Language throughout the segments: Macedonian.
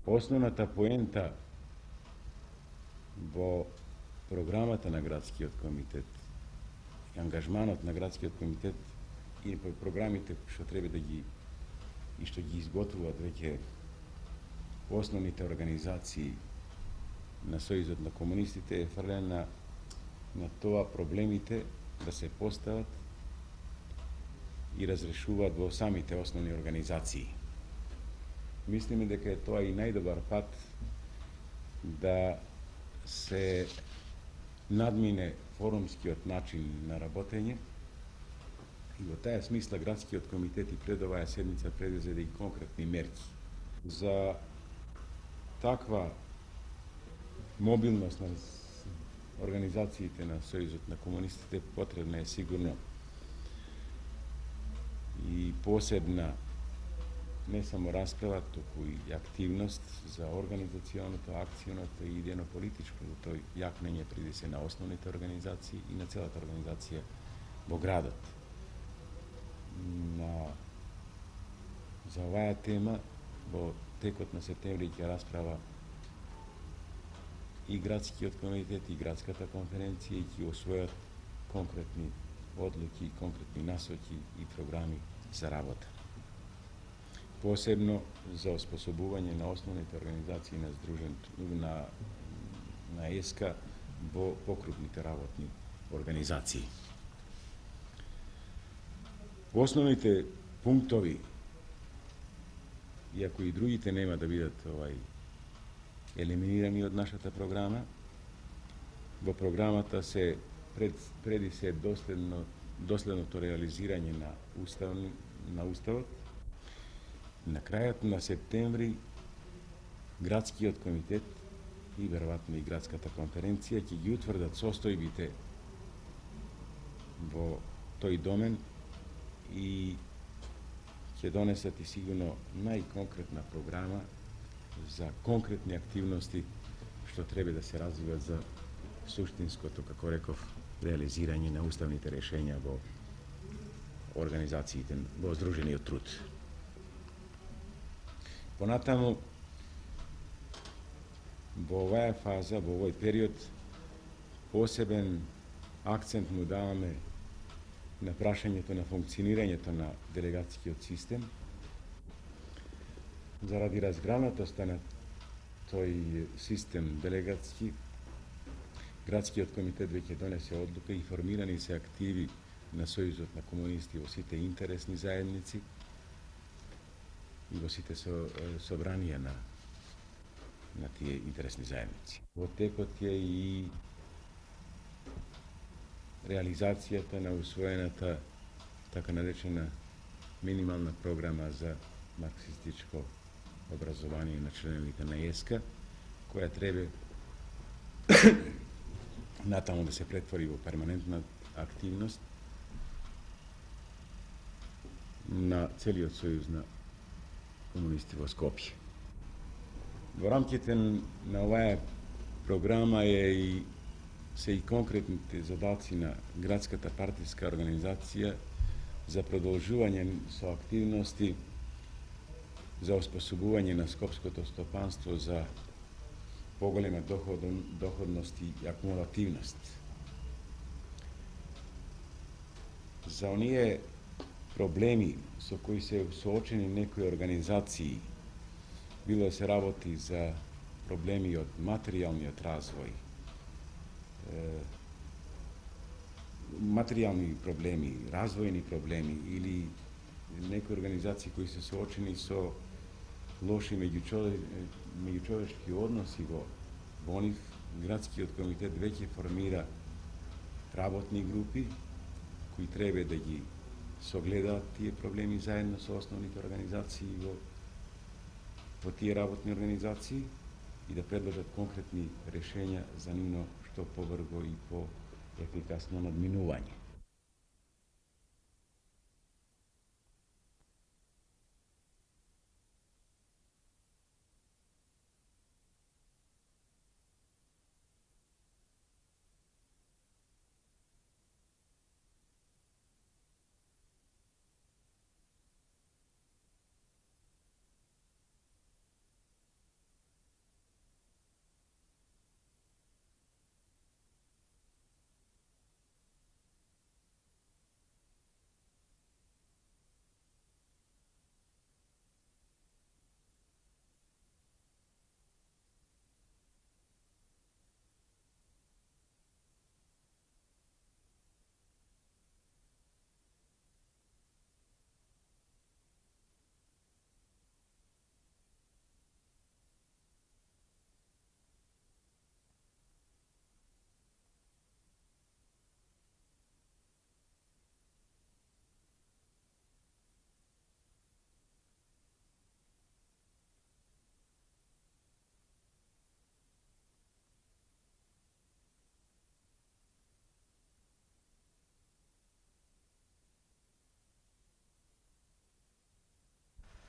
Основната поента во програмата на градскиот комитет, ангажманот на градскиот комитет и по програмите што треба да ги и што ги изготвуваат веќе основните организации на Сојузот на комунистите е фрлен на тоа проблемите да се постават и разрешуваат во самите основни организации. Мислиме дека е тоа и најдобар пат да се надмине форумскиот начин на работење и во таа смисла градскиот комитет и пред оваа седница предвзеде и конкретни мерки. За таква мобилност на организациите на Сојузот на комунистите потребна е сигурно и посебна не само расправа, туку и активност за организационото, акционото и идејно-политичкото јакнење преди се на основните организации и на целата организација во градот. За оваа тема во текот на септември ќе расправа и градскиот комитет и градската конференција и ќе освојат конкретни одлуки, конкретни насоки и програми за работа. Посебно за оспособување на основните организации на на ЕСКА во покрупните работни организации. Основните пунктови, иако и другите нема да бидат елиминирани од нашата програма, во програмата се преди се доследното реализирање на уставот. На крајот на септември градскиот комитет и веројатно и градската конференција ќе ги утврдат состојбите во тој домен и ќе донесат и сигурно најконкретна програма за конкретни активности што треба да се развиват за суштинското, како реков, реализирање на уставните решења во организациите во Здружениот труд. Понатаму, во оваа фаза, во овој период, посебен акцент му даваме на прашањето на функционирањето на делегатскиот систем, заради разгранатоста на тој систем делегатски, градскиот комитет веќе донесе одлука и формирани се активи на Сојузот на комунисти во сите интересни заедници и во сите собранија на тие интересни заедници. Во текот е и реализацијата на усвоената така наречена минимална програма за марксистичко образование на членовите на ЕСКА, која треба натаму да се претвори во перманентна активност на целиот сојуз на комунисти во Скопје. Во рамките на оваа програма се и конкретните задаци на градската партиска организација за продолжување со активности за оспособување на скопското стопанство за поголема доходност и акумулативност. За оние проблеми со кои се соочени некои организации, било се работи за проблеми од материјалниот развој, материјални проблеми, развојни проблеми или некои организации кои се соочени со лоши меѓучовечки односи во нив, градскиот комитет веќе формира работни групи кои треба да ги согледаат тие проблеми заедно со основните организации во тие работни организации и да предложат конкретни решења за нивно што побрзо и по-ефикасно надминување.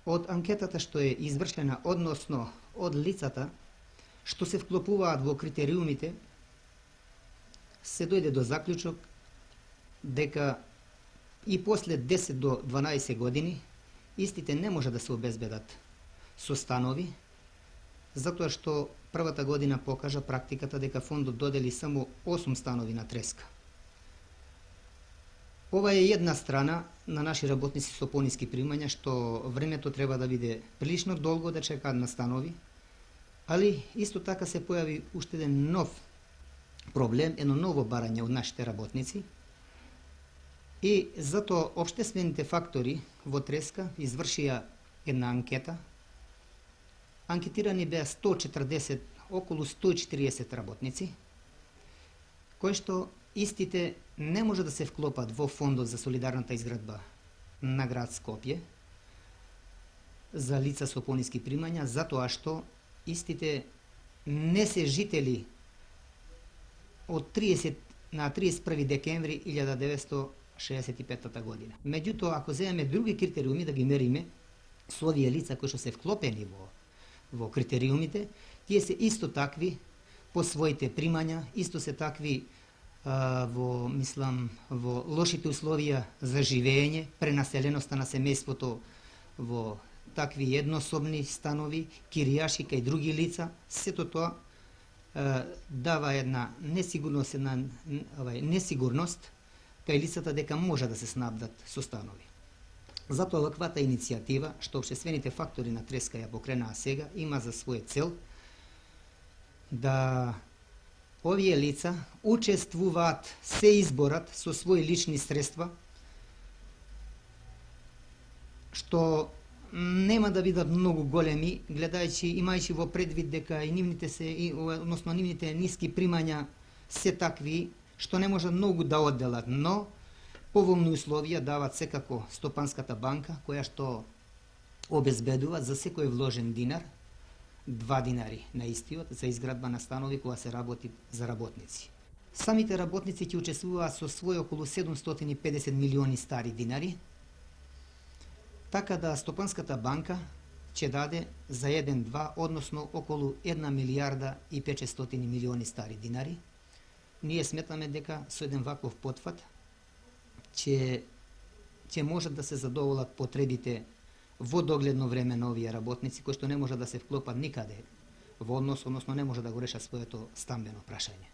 Од анкетата што е извршена, односно од лицата што се вклопуваат во критериумите, се дојде до заклучок дека и после 10 до 12 години истите не може да се обезбедат со станови, затоа што првата година покажа практиката дека фондот додели само 8 станови на треска. Ова е една страна на наши работници со пониски примања, што времето треба да биде прилично долго да чекаат на станови, али исто така се појави уште еден нов проблем, едно ново барање од нашите работници, и затоа општествените фактори во треска извршија една анкета. Анкетирани беа 140, околу 140 работници, кои што истите не може да се вклопат во фондот за солидарната изградба на град Скопје за лица со пониски примања, затоа што истите не се жители од 30 на 31 декември 1965 година. Меѓутоа, ако земеме други критериуми да ги мериме со овие лица кои што се вклопени во критериумите, тие се исто такви по своите примања, исто се такви во лошите условија за живење, пренаселеноста на семејството во такви еднособни станови, киријаши и други лица, сето тоа дава една несигурност, несигурност кај лицата дека може да се снабдат со станови. Затоа ваквата иницијатива, што општествените фактори на треска ја покренаа сега, има за своја цел да овие лица учествуваат, се изборат со своји лични средства, што нема да бидат многу големи, имајќи во предвид дека и нивните нивните ниски примања се такви што не може многу да одделат, но поволни условија дават секако Стопанската банка, која што обезбедува за секој вложен динар 2 динари на истиот за изградба на станови кога се работи за работници. Самите работници ќе учествуваат со свој околу 750 милиони стари динари, така да Стопанската банка ќе даде за 1-2, односно околу 1 милијарда и 500 милиони стари динари. Ние сметаме дека со еден ваков потфат ќе можат да се задоволат потребите во догледно време на овие работници, кои што не може да се вклопат никаде во однос, односно не може да го решат своето стамбено прашање.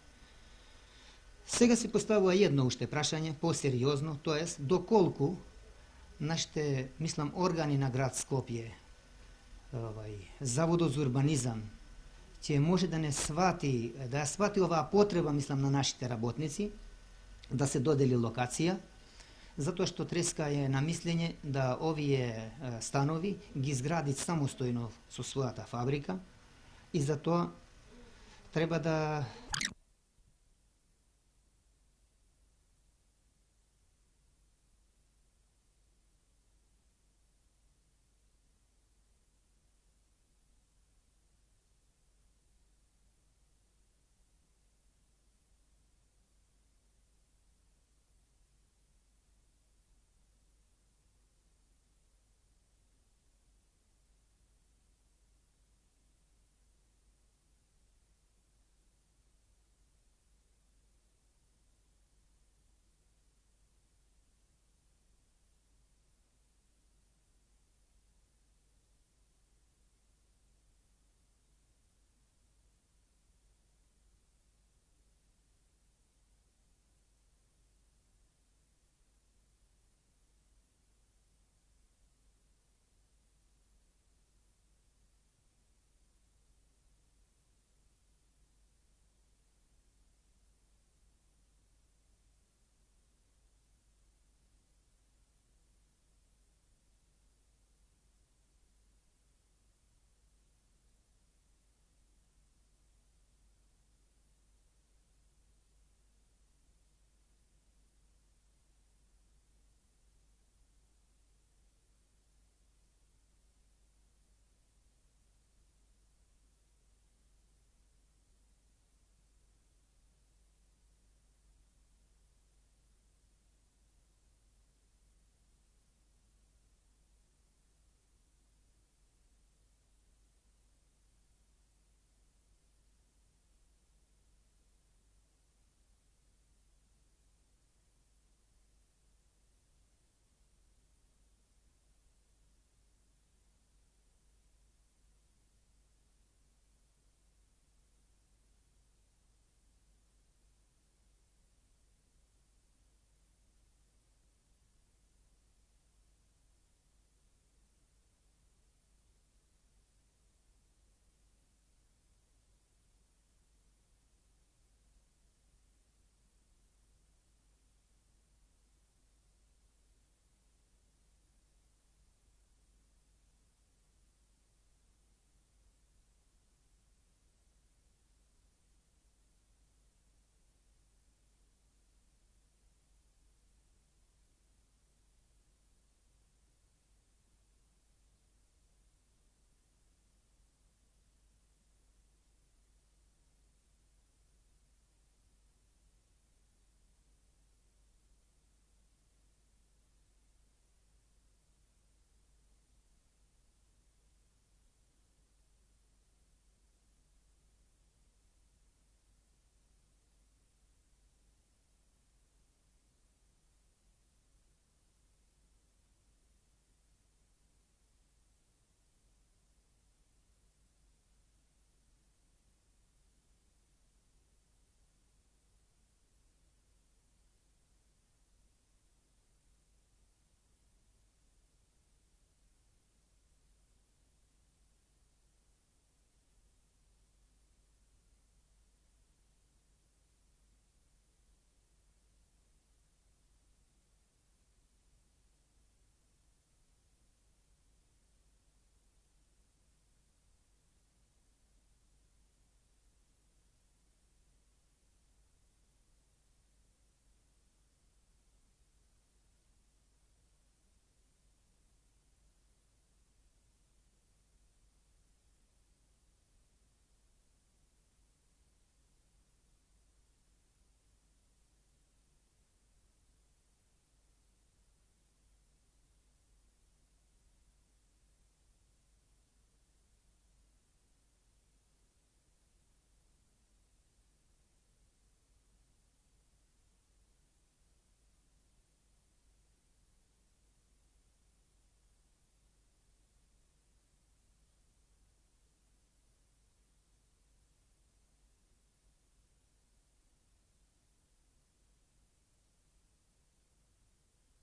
Сега се поставува едно уште прашање, по-сериозно, тоест доколку нашите, органи на град Скопје, Заводот за урбанизам, ќе може да ја свати оваа потреба, на нашите работници, да се додели локација, затоа што треска е на мислење да овие станови ги изгради самостојно со својата фабрика, и затоа треба да